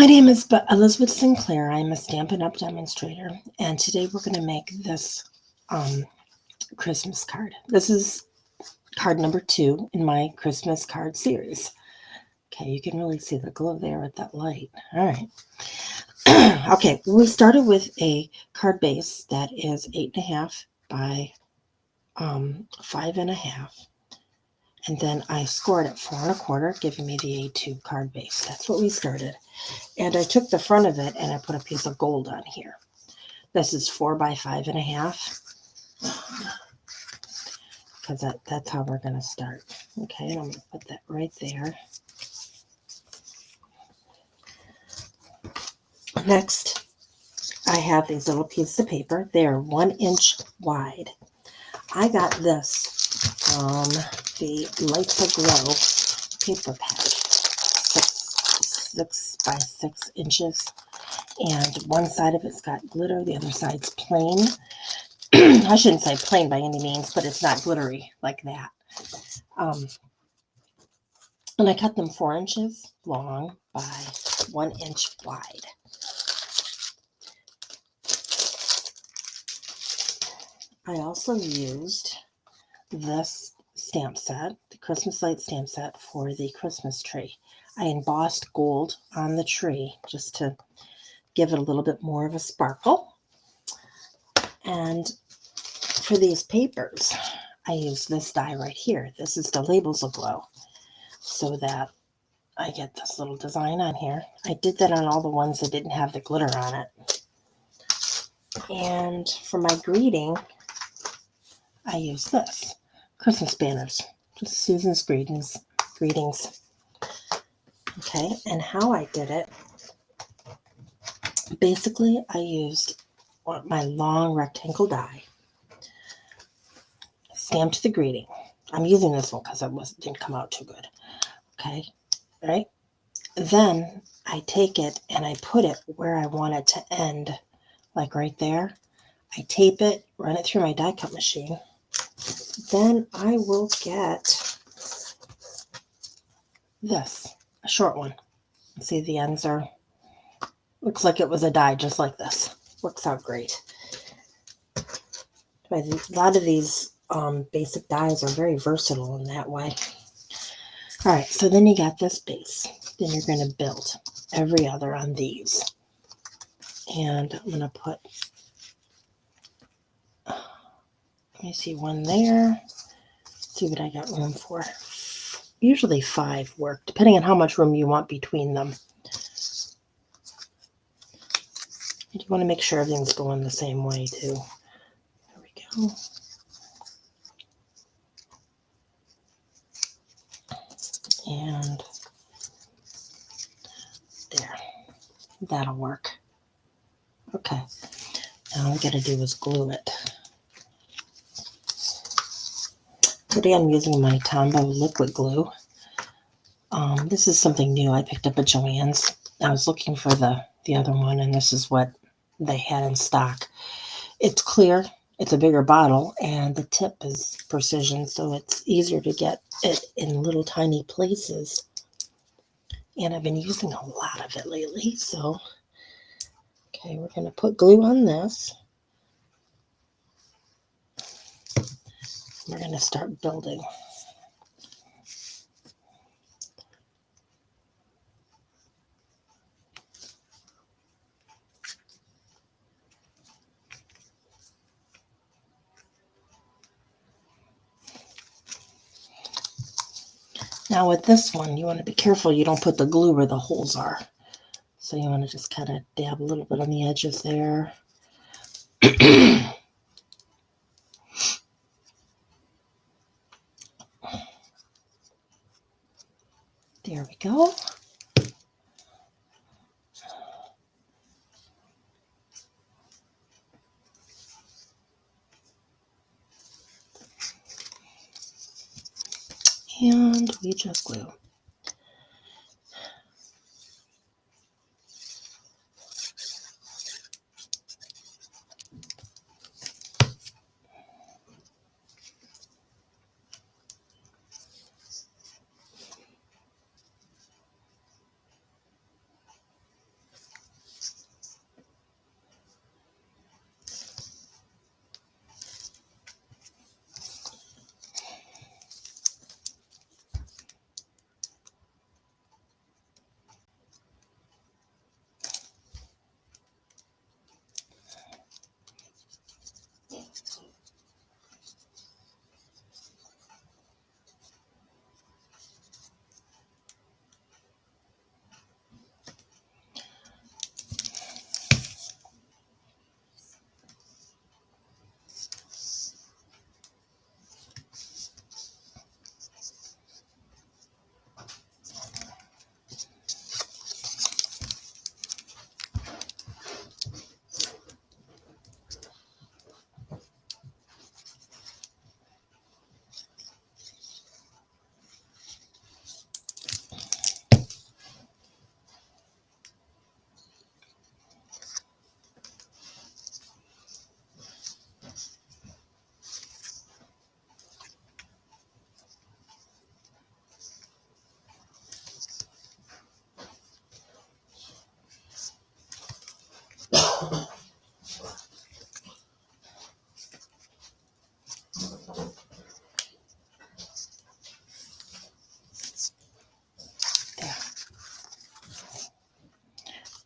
My name is Elizabeth Sinclair. I'm a Stampin' Up! Demonstrator, and today we're going to make this um, Christmas card. This is card number 2 in my Christmas card series. Okay, you can really see the glow there with that light. All right. Okay, we started with a card base that is 8.5 by 5.5. And then I scored at 4.25, giving me the A2 card base. That's what we started. And I took the front of it and I put a piece of gold on here. This is 4 by 5.5, because that's how we're going to start. Okay, and I'm going to put that right there. Next, I have these little pieces of paper. They're 1 inch wide. I got this from the Lights Aglow paper pack, 6 by 6 inches. And one side of it's got glitter, the other side's plain. I shouldn't say plain by any means, but it's not glittery like that. And I cut them 4 inches long by 1 inch wide. I also used this stamp set, the Christmas light stamp set for the Christmas tree. I embossed gold on the tree just to give it a little bit more of a sparkle. And for these papers, I used this die right here. This is the Labels Aglow, so that I get this little design on here. I did that on all the ones that didn't have the glitter on it. And for my greeting, I use this, Christmas banners, just Susan's greetings. Okay, and how I did it, basically I used my long rectangle die, stamped the greeting. I'm using this one because it didn't come out too good. Okay, right? Then I take it and I put it where I want it to end, like right there. I tape it, run it through my die cut machine. Then I will get this, a short one. See, the ends are, looks like it was a die just like this. Works out great. A lot of these basic dies are very versatile in that way. All right, so then you got this base. Then you're going to build every other on these. And I'm going to put, let me see, one there. See what I got room for. Usually 5 work, depending on how much room you want between them. You want to make sure everything's going the same way too. There we go. And there. That'll work. Okay. Now all we gotta do is glue it. Today I'm using my Tombow liquid glue. This is something new I picked up at Joann's. I was looking for the other one, and this is what they had in stock. It's clear, it's a bigger bottle, and the tip is precision, so it's easier to get it in little tiny places. And I've been using a lot of it lately, so okay, we're going to put glue on this. We're going to start building. Now with this one, you want to be careful you don't put the glue where the holes are. So you want to just kind of dab a little bit on the edges there. There we go. And we just glue.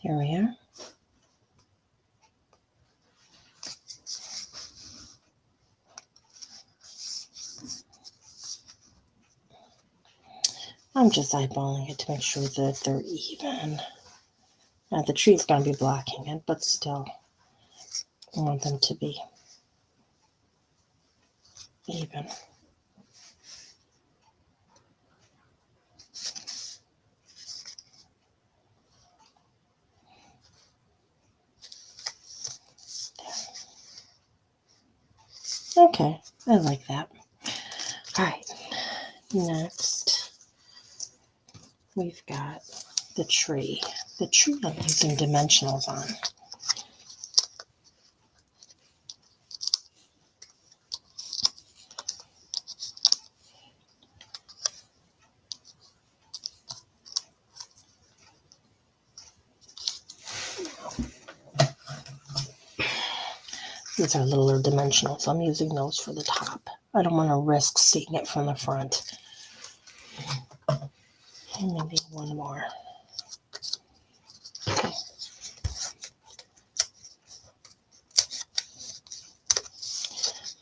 Here we are. I'm just eyeballing it to make sure that they're even. Now the tree's going to be blocking it, but still, I want them to be even. There. Okay, I like that. All right, next we've got the tree. The tree I'm using dimensionals on. These are littler dimensionals, so I'm using those for the top. I don't want to risk seeing it from the front. And maybe one more. Okay.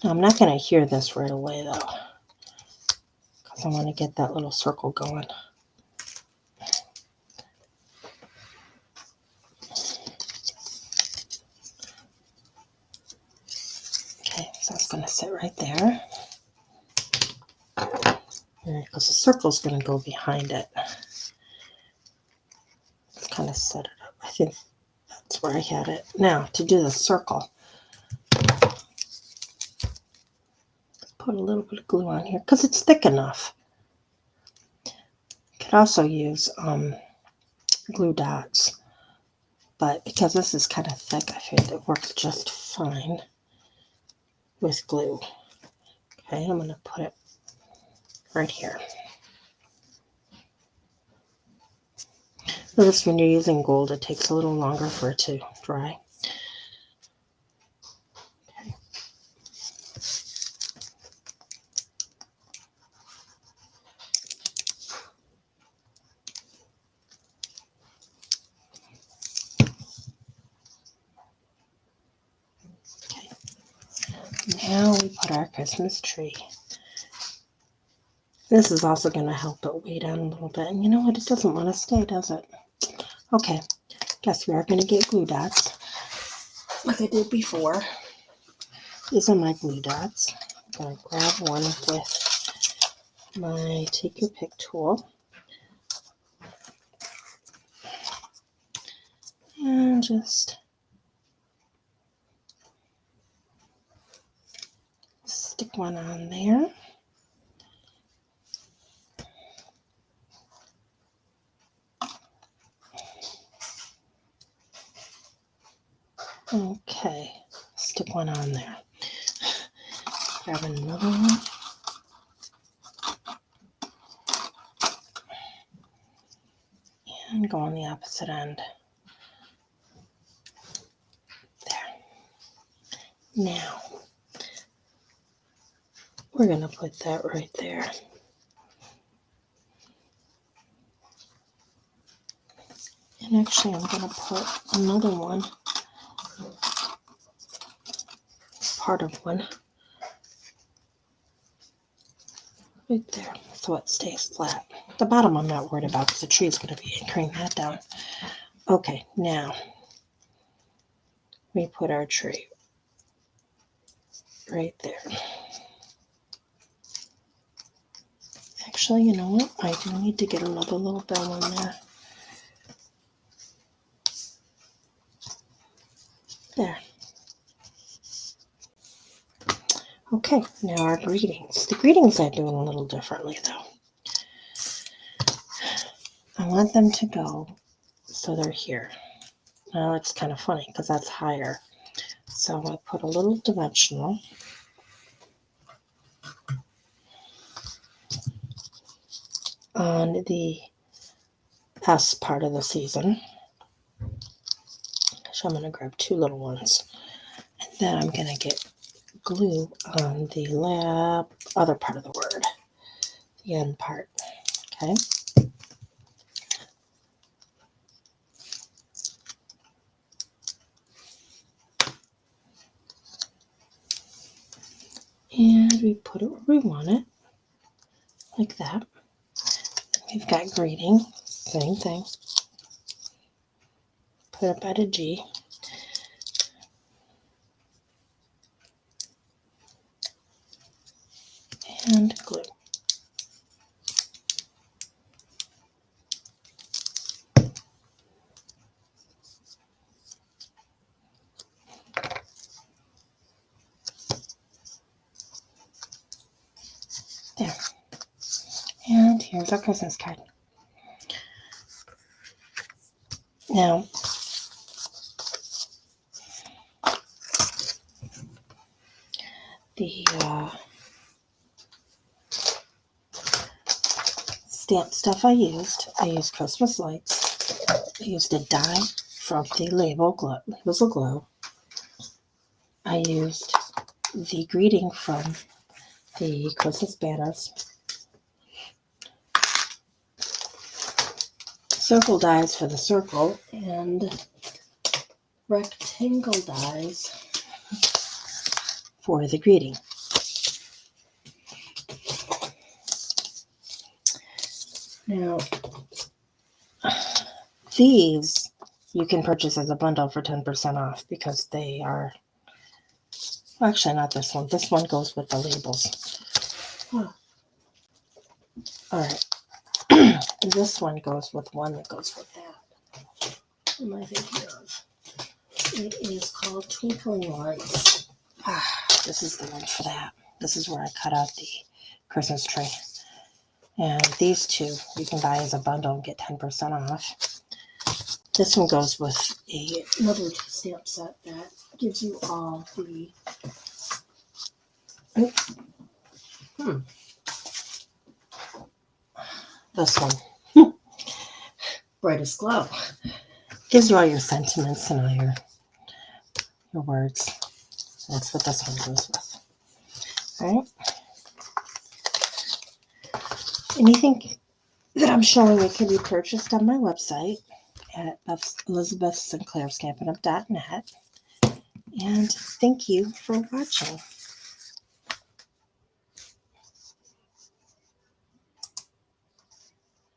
Now, I'm not going to hear this right away, though, because I want to get that little circle going. Okay, so it's going to sit right there. Because the circle's going to go behind it. Let's kind of set it up. I think that's where I had it. Now, to do the circle, put a little bit of glue on here because it's thick enough. You could also use glue dots, but because this is kind of thick, I figured it works just fine with glue. Okay, I'm going to put it right here. Notice when you're using gold, it takes a little longer for it to dry. Okay. Now we put our Christmas tree. This is also going to help it weigh down a little bit. And you know what? It doesn't want to stay, does it? Okay. Guess we are going to get glue dots like I did before. These are my glue dots. I'm going to grab one with my Take Your Pick tool. And just stick one on there. Okay, stick one on there. Grab another one. And go on the opposite end. There. Now, we're going to put that right there. And actually, I'm going to put another one, part of one, right there, so it stays flat. The bottom I'm not worried about because the tree is going to be anchoring that down. Okay, now we put our tree right there. Actually, you know what? I do need to get another little bell in there. There. Okay, now our greetings. The greetings I do a little differently, though. I want them to go so they're here. Now it's kind of funny because that's higher. So I put a little dimensional on the S part of the season. So I'm going to grab two little ones. And then I'm going to get glue on the other part of the word, the end part. Okay. we put it where we want it, like that. We've got greeting, same thing. Put it at a G. And glue. There. And here's our Christmas card. Now, the stamp stuff I used Christmas lights. I used a die from the Labels of Glow. I used the greeting from the Christmas banners. Circle dies for the circle and rectangle dies for the greeting. Now, these you can purchase as a bundle for 10% off because they are, well, actually not this one. This one goes with the labels. Oh. All right. This one goes with one that goes with that. What am I thinking of? It is called Twinkling Lights. This is the one for that. This is where I cut out the Christmas tree. And these two you can buy as a bundle and get 10% off. This one goes with another stamp set that gives you all the... This one. Brightest Glow. Gives you all your sentiments and all your words. That's what this one goes with. All right. Anything that I'm showing it can be purchased on my website at ElizabethSinclairStampinup.net. And thank you for watching.